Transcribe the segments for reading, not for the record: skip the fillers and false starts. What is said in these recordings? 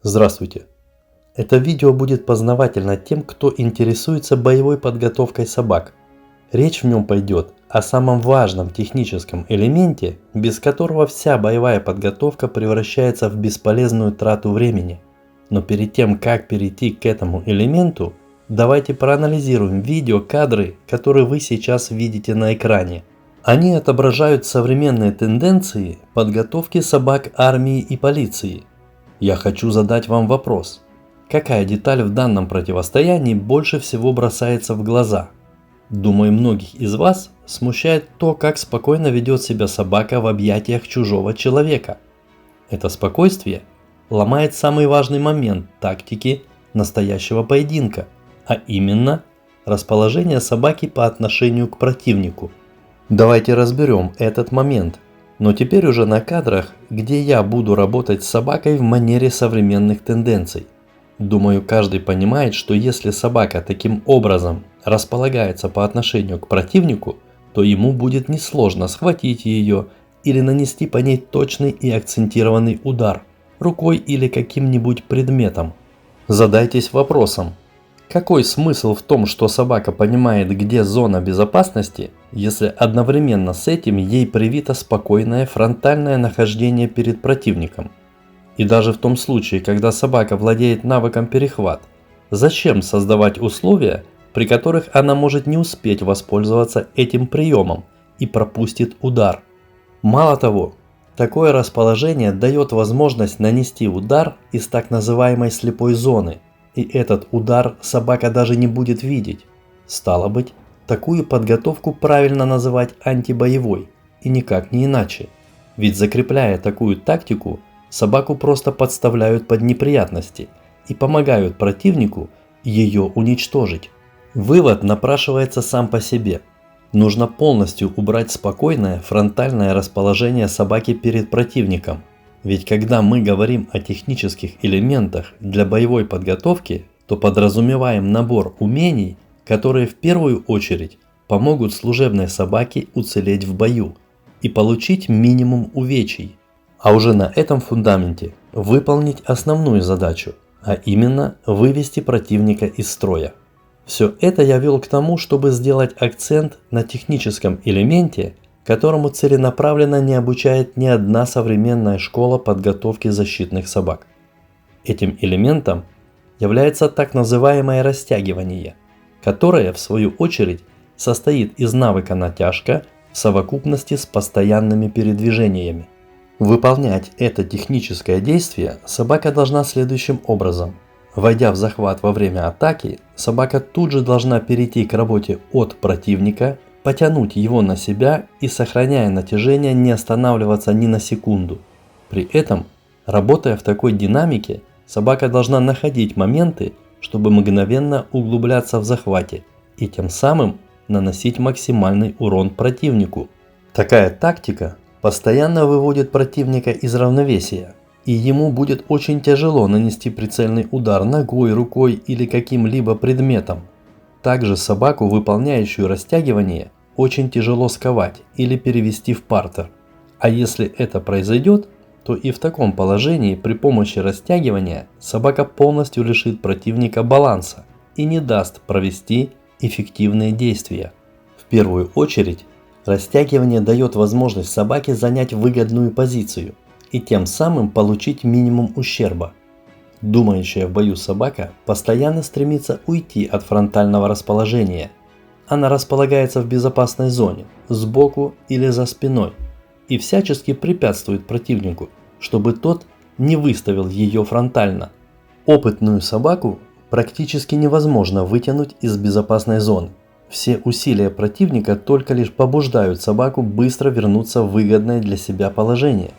Здравствуйте! Это видео будет познавательно тем, кто интересуется боевой подготовкой собак. Речь в нем пойдет о самом важном техническом элементе, без которого вся боевая подготовка превращается в бесполезную трату времени. Но перед тем, как перейти к этому элементу, давайте проанализируем видеокадры, которые вы сейчас видите на экране. Они отображают современные тенденции подготовки собак армии и полиции. Я хочу задать вам вопрос. Какая деталь в данном противостоянии больше всего бросается в глаза? Думаю, многих из вас смущает то, как спокойно ведет себя собака в объятиях чужого человека. Это спокойствие ломает самый важный момент тактики настоящего поединка, а именно расположение собаки по отношению к противнику. Давайте разберем этот момент. Но теперь уже на кадрах, где я буду работать с собакой в манере современных тенденций. Думаю, каждый понимает, что если собака таким образом располагается по отношению к противнику, то ему будет несложно схватить ее или нанести по ней точный и акцентированный удар рукой или каким-нибудь предметом. Задайтесь вопросом. Какой смысл в том, что собака понимает, где зона безопасности, если одновременно с этим ей привито спокойное фронтальное нахождение перед противником? И даже в том случае, когда собака владеет навыком перехват, зачем создавать условия, при которых она может не успеть воспользоваться этим приемом и пропустит удар? Мало того, такое расположение дает возможность нанести удар из так называемой слепой зоны. И этот удар собака даже не будет видеть. Стало быть, такую подготовку правильно называть антибоевой, и никак не иначе. Ведь закрепляя такую тактику, собаку просто подставляют под неприятности и помогают противнику ее уничтожить. Вывод напрашивается сам по себе. Нужно полностью убрать спокойное фронтальное расположение собаки перед противником. Ведь когда мы говорим о технических элементах для боевой подготовки, то подразумеваем набор умений, которые в первую очередь помогут служебной собаке уцелеть в бою и получить минимум увечий, а уже на этом фундаменте выполнить основную задачу, а именно вывести противника из строя. Все это я вел к тому, чтобы сделать акцент на техническом элементе, которому целенаправленно не обучает ни одна современная школа подготовки защитных собак. Этим элементом является так называемое растягивание, которое в свою очередь состоит из навыка натяжка в совокупности с постоянными передвижениями. Выполнять это техническое действие собака должна следующим образом. Войдя в захват во время атаки, собака тут же должна перейти к работе от противника, потянуть его на себя и, сохраняя натяжение, не останавливаться ни на секунду. При этом, работая в такой динамике, собака должна находить моменты, чтобы мгновенно углубляться в захвате и тем самым наносить максимальный урон противнику. Такая тактика постоянно выводит противника из равновесия, и ему будет очень тяжело нанести прицельный удар ногой, рукой или каким-либо предметом. Также собаку, выполняющую растягивание, очень тяжело сковать или перевести в партер. А если это произойдет, то и в таком положении при помощи растягивания собака полностью лишит противника баланса и не даст провести эффективные действия. В первую очередь, растягивание дает возможность собаке занять выгодную позицию и тем самым получить минимум ущерба. Думающая в бою собака постоянно стремится уйти от фронтального расположения. Она располагается в безопасной зоне, сбоку или за спиной, и всячески препятствует противнику, чтобы тот не выставил ее фронтально. Опытную собаку практически невозможно вытянуть из безопасной зоны. Все усилия противника только лишь побуждают собаку быстро вернуться в выгодное для себя положение.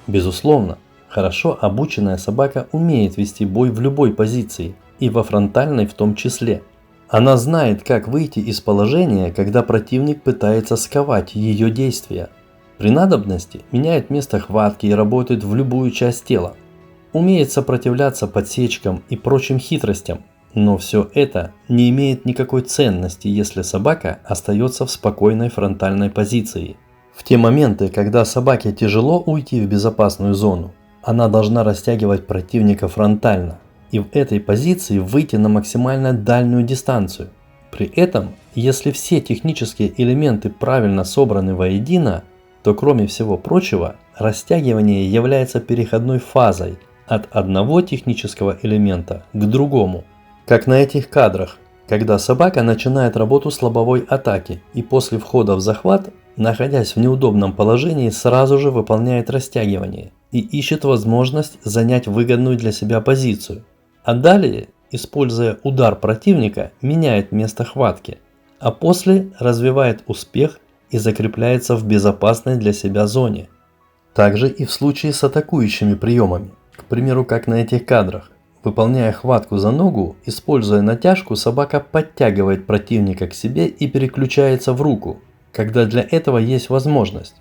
Безусловно, хорошо обученная собака умеет вести бой в любой позиции, и во фронтальной в том числе. Она знает, как выйти из положения, когда противник пытается сковать ее действия. При надобности меняет место хватки и работает в любую часть тела. Умеет сопротивляться подсечкам и прочим хитростям, но все это не имеет никакой ценности, если собака остается в спокойной фронтальной позиции. В те моменты, когда собаке тяжело уйти в безопасную зону, Она должна растягивать противника фронтально и в этой позиции выйти на максимально дальнюю дистанцию. При этом, если все технические элементы правильно собраны воедино, то кроме всего прочего, растягивание является переходной фазой от одного технического элемента к другому. Как на этих кадрах, когда собака начинает работу с лобовой атаки и после входа в захват, находясь в неудобном положении, сразу же выполняет растягивание и ищет возможность занять выгодную для себя позицию. А далее, используя удар противника, меняет место хватки, а после развивает успех и закрепляется в безопасной для себя зоне. Также и в случае с атакующими приемами, к примеру, как на этих кадрах. Выполняя хватку за ногу, используя натяжку, собака подтягивает противника к себе и переключается в руку, когда для этого есть возможность.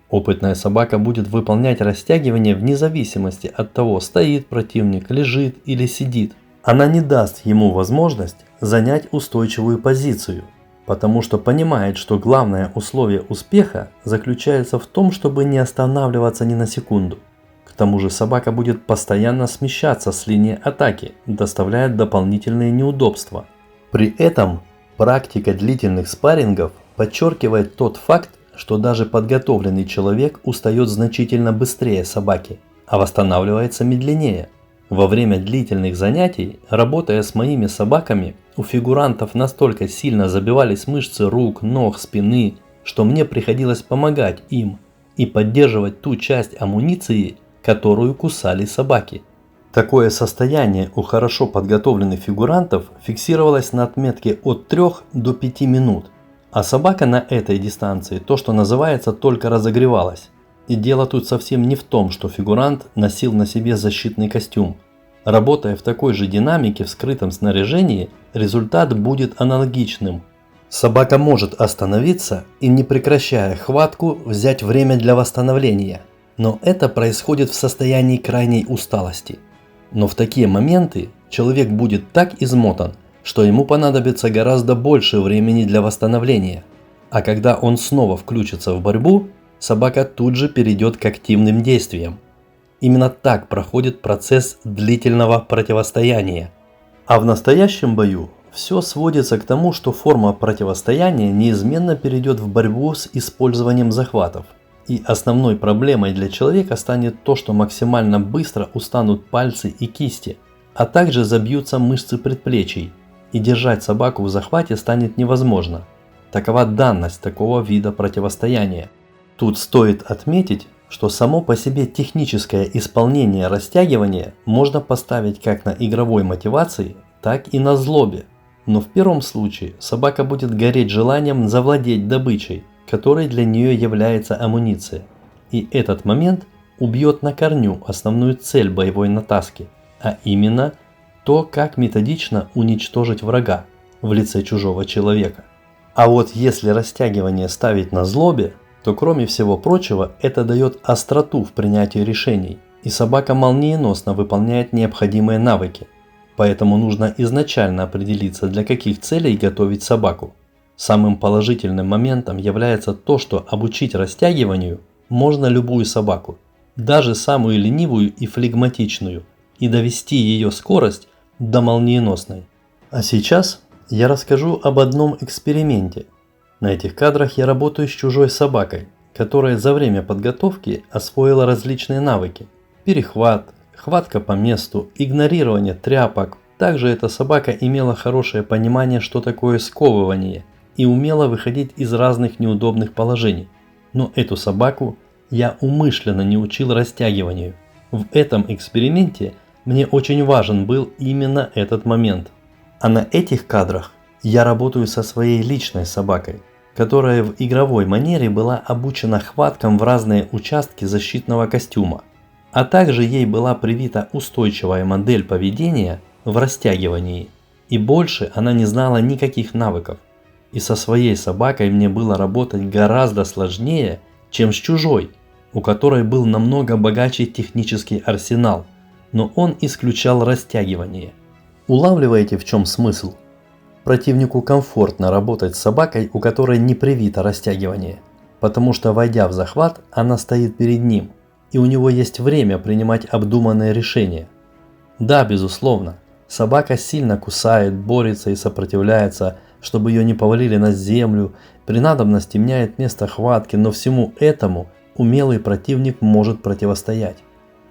Опытная собака будет выполнять растягивание вне зависимости от того, стоит противник, лежит или сидит. Она не даст ему возможность занять устойчивую позицию, потому что понимает, что главное условие успеха заключается в том, чтобы не останавливаться ни на секунду. К тому же собака будет постоянно смещаться с линии атаки, доставляя дополнительные неудобства. При этом практика длительных спаррингов подчеркивает тот факт, что даже подготовленный человек устает значительно быстрее собаки, а восстанавливается медленнее. Во время длительных занятий, работая с моими собаками, у фигурантов настолько сильно забивались мышцы рук, ног, спины, что мне приходилось помогать им и поддерживать ту часть амуниции, которую кусали собаки. Такое состояние у хорошо подготовленных фигурантов фиксировалось на отметке от 3 до 5 минут, а собака на этой дистанции, то что называется, только разогревалась. И дело тут совсем не в том, что фигурант носил на себе защитный костюм. Работая в такой же динамике в скрытом снаряжении, результат будет аналогичным. Собака может остановиться и, не прекращая хватку, взять время для восстановления. Но это происходит в состоянии крайней усталости. Но в такие моменты человек будет так измотан, что ему понадобится гораздо больше времени для восстановления. А когда он снова включится в борьбу, собака тут же перейдет к активным действиям. Именно так проходит процесс длительного противостояния. А в настоящем бою все сводится к тому, что форма противостояния неизменно перейдет в борьбу с использованием захватов. И основной проблемой для человека станет то, что максимально быстро устанут пальцы и кисти, а также забьются мышцы предплечий, и держать собаку в захвате станет невозможно. Такова данность такого вида противостояния. Тут стоит отметить, что само по себе техническое исполнение растягивания можно поставить как на игровой мотивации, так и на злобе. Но в первом случае собака будет гореть желанием завладеть добычей, которой для нее является амуниция. И этот момент убьет на корню основную цель боевой натаски, а именно то, как методично уничтожить врага в лице чужого человека. А вот если растягивание ставить на злобе, то кроме всего прочего это дает остроту в принятии решений, и собака молниеносно выполняет необходимые навыки. Поэтому нужно изначально определиться, для каких целей готовить собаку. Самым положительным моментом является то, что обучить растягиванию можно любую собаку, даже самую ленивую и флегматичную, и довести ее скорость до молниеносной. А сейчас я расскажу об одном эксперименте. На этих кадрах я работаю с чужой собакой, которая за время подготовки освоила различные навыки: перехват, хватка по месту, игнорирование тряпок. Также эта собака имела хорошее понимание, что такое сковывание, и умела выходить из разных неудобных положений. Но эту собаку я умышленно не учил растягиванию. В этом эксперименте мне очень важен был именно этот момент. А на этих кадрах я работаю со своей личной собакой, которая в игровой манере была обучена хваткам в разные участки защитного костюма. А также ей была привита устойчивая модель поведения в растягивании. И больше она не знала никаких навыков. И со своей собакой мне было работать гораздо сложнее, чем с чужой, у которой был намного богаче технический арсенал, но он исключал растягивание. Улавливаете, в чем смысл? Противнику комфортно работать с собакой, у которой не привито растягивание, потому что, войдя в захват, она стоит перед ним. и у него есть время принимать обдуманные решения. Да, безусловно, собака сильно кусает, борется и сопротивляется, чтобы ее не повалили на землю, при надобности меняет место хватки, но всему этому умелый противник может противостоять.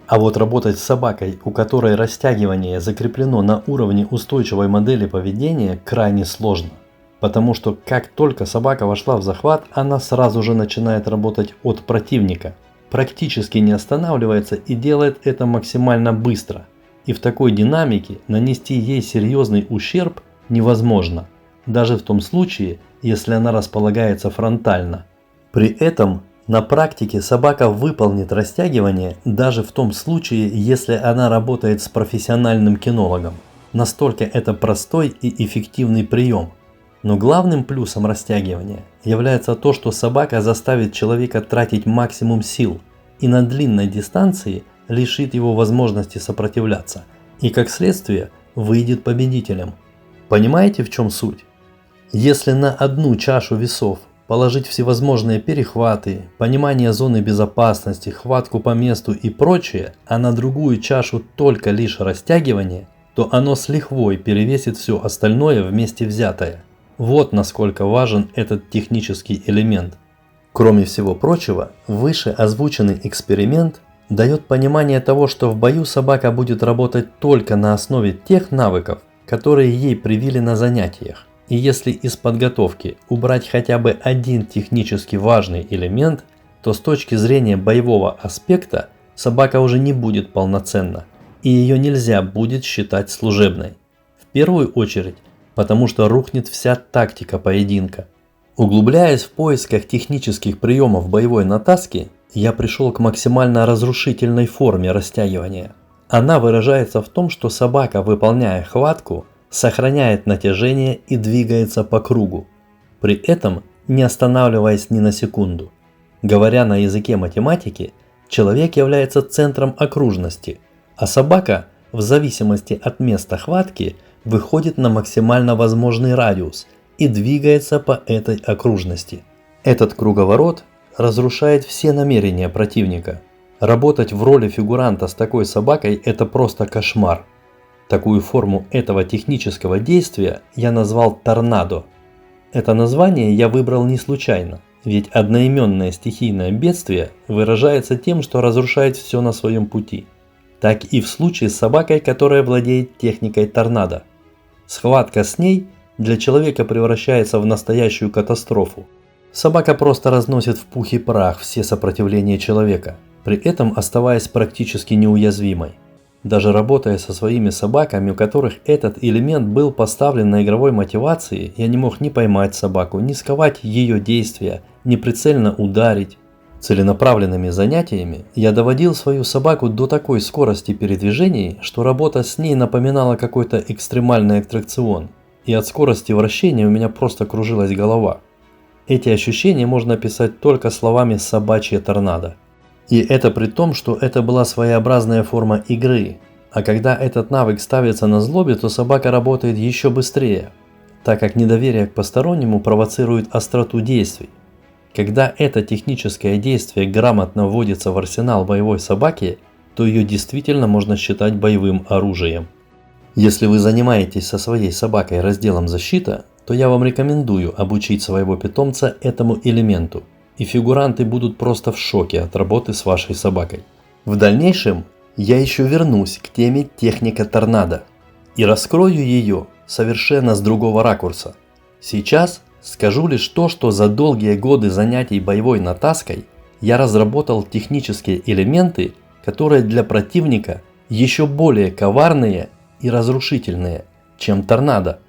А вот работать с собакой, у которой растягивание закреплено на уровне устойчивой модели поведения, крайне сложно. Потому что как только собака вошла в захват, она сразу же начинает работать от противника, практически не останавливается и делает это максимально быстро. И в такой динамике нанести ей серьезный ущерб невозможно, даже в том случае, если она располагается фронтально. При этом на практике собака выполнит растягивание даже в том случае, если она работает с профессиональным кинологом. Настолько это простой и эффективный прием. Но главным плюсом растягивания является то, что собака заставит человека тратить максимум сил и на длинной дистанции лишит его возможности сопротивляться и как следствие выйдет победителем. Понимаете, в чем суть? Если на одну чашу весов положить всевозможные перехваты, понимание зоны безопасности, хватку по месту и прочее, а на другую чашу только лишь растягивание, то оно с лихвой перевесит все остальное вместе взятое. Вот насколько важен этот технический элемент. Кроме всего прочего, выше озвученный эксперимент дает понимание того, что в бою собака будет работать только на основе тех навыков, которые ей привили на занятиях. И если из подготовки убрать хотя бы один технически важный элемент, то с точки зрения боевого аспекта собака уже не будет полноценна, и ее нельзя будет считать служебной. В первую очередь, потому что рухнет вся тактика поединка. Углубляясь в поисках технических приемов боевой натаски, я пришел к максимально разрушительной форме растягивания. Она выражается в том, что собака, выполняя хватку, сохраняет натяжение и двигается по кругу, при этом не останавливаясь ни на секунду. Говоря на языке математики, человек является центром окружности, а собака, в зависимости от места хватки, выходит на максимально возможный радиус и двигается по этой окружности. Этот круговорот разрушает все намерения противника. Работать в роли фигуранта с такой собакой – это просто кошмар. Такую форму этого технического действия я назвал торнадо. Это название я выбрал не случайно, ведь одноименное стихийное бедствие выражается тем, что разрушает все на своем пути. Так и в случае с собакой, которая владеет техникой торнадо. Схватка с ней для человека превращается в настоящую катастрофу. Собака просто разносит в пух и прах все сопротивления человека, при этом оставаясь практически неуязвимой. Даже работая со своими собаками, у которых этот элемент был поставлен на игровой мотивации, я не мог ни поймать собаку, ни сковать ее действия, ни прицельно ударить. Целенаправленными занятиями я доводил свою собаку до такой скорости передвижений, что работа с ней напоминала какой-то экстремальный аттракцион, и от скорости вращения у меня просто кружилась голова. Эти ощущения можно описать только словами «собачье торнадо». И это при том, что это была своеобразная форма игры, а когда этот навык ставится на злобе, то собака работает еще быстрее, так как недоверие к постороннему провоцирует остроту действий. Когда это техническое действие грамотно вводится в арсенал боевой собаки, то ее действительно можно считать боевым оружием. Если вы занимаетесь со своей собакой разделом защита, то я вам рекомендую обучить своего питомца этому элементу, и фигуранты будут просто в шоке от работы с вашей собакой. В дальнейшем я еще вернусь к теме техника торнадо и раскрою ее совершенно с другого ракурса. Сейчас скажу лишь то, что за долгие годы занятий боевой натаской я разработал технические элементы, которые для противника еще более коварные и разрушительные, чем торнадо.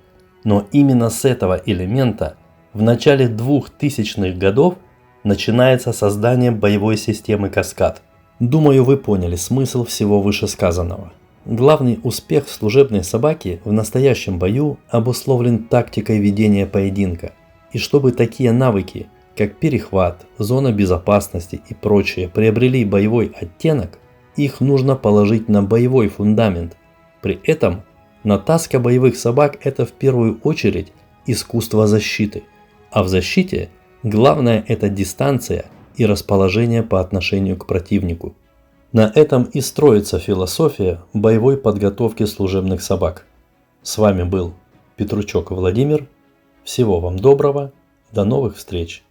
Но именно с этого элемента в начале 2000-х годов начинается создание боевой системы «Каскад». Думаю, вы поняли смысл всего вышесказанного. Главный успех служебной собаки в настоящем бою обусловлен тактикой ведения поединка. И чтобы такие навыки, как перехват, зона безопасности и прочее, приобрели боевой оттенок, их нужно положить на боевой фундамент. При этом натаска боевых собак – это в первую очередь искусство защиты, а в защите главное – это дистанция и расположение по отношению к противнику. На этом и строится философия боевой подготовки служебных собак. С вами был Петручок Владимир. Всего вам доброго. До новых встреч.